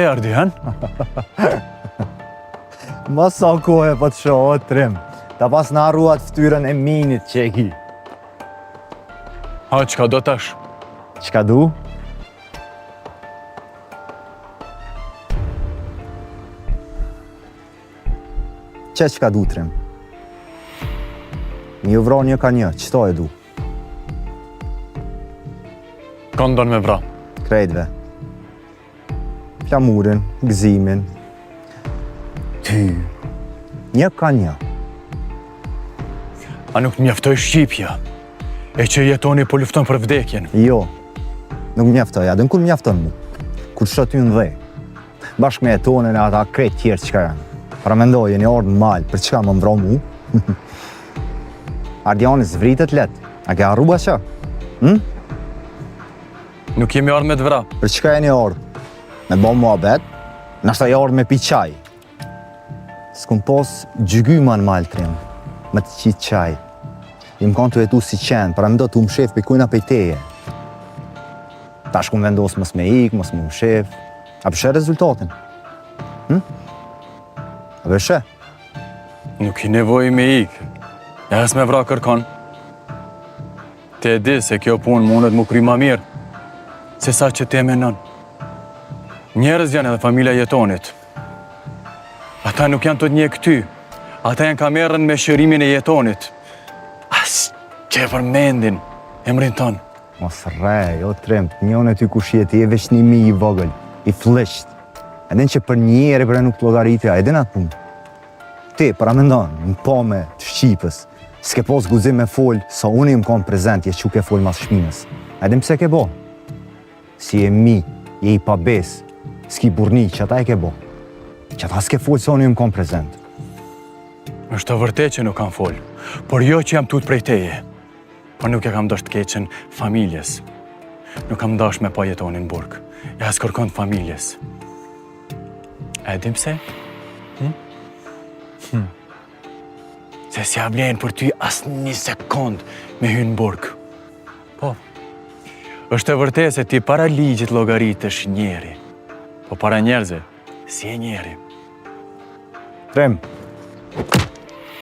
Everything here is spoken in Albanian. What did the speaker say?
Ardian? Ma sa kohë po të shohë, Trim. Ta pas në arruat ftyrën e minit që e ki. Ha, qka do tash? Qka du? Qka du, Trim? Një vro një ka një, qëto e du? Kanë donë me vra. Krejtve. Flamurin, gëzimin. Ty. Një ka një. A nuk mjaftoj Shqipja, e që jetoni po lufton për vdekjen. Jo, nuk mjaftoj, adën kur mjafton mu. Kur shë ty në dhej. Bashk me jetonën e ata krejt tjerë që ka janë. Pra mendoj, e një orë në malë, për çka më mbro mu? Ardiani zvritet let, a ke arruba që? Nuk jemi ardhë me të vra. Për çka e një orë? Me bo mua bet, nashta e orë me pi qaj. S'kum pos gjygyma në malë, Trim, me të qitë qaj. I më kanë të jetu si qenë, pra më do të më shef për kujna për teje. Ta shkum vendos mos me ik, mos më shef. A përshe rezultatin? A përshe? Nuk i nevoj me ikë. E as me vra kërkon. Te e di se kjo punë mundet mu kry ma mirë, se sa që te menon. Njerëz janë edhe familja jetonit. Ata nuk janë të një këty. Ata janë kamerën me shërimin e jetonit. As që e përmendin emrin tonë. Mos rrej, o Trim, njën e ty kush jeti, e veç 1000 i vogël, i flisht. Edhin që për njeri për e nuk të logaritja, edhin atë punë. Ti, para me ndonë, në pome të Shqipës, s'ke pos guzim me folë, sa unë i më konë prezent, je që ke folë mas shminës. Edhin pse ke bo? Si e mi, je i pabes, s'ki burni, që ata e ke bo. Që ata s'ke folë, sa unë i më konë prezent. Është të vërtet që nuk kam folë, por jo që jam tut prej teje. Por nuk e kam dosht keqen familjes. Nuk kam dosht me pa jetonin në burg. Ja s'kërkon të familjes. E dim pse? Se s'ja vlen për ty as një sekund me hynë në burg. Po, është e vërtet se ti para ligjit llogaritesh njeri. Po para njerëzve, si e njeri. Trim,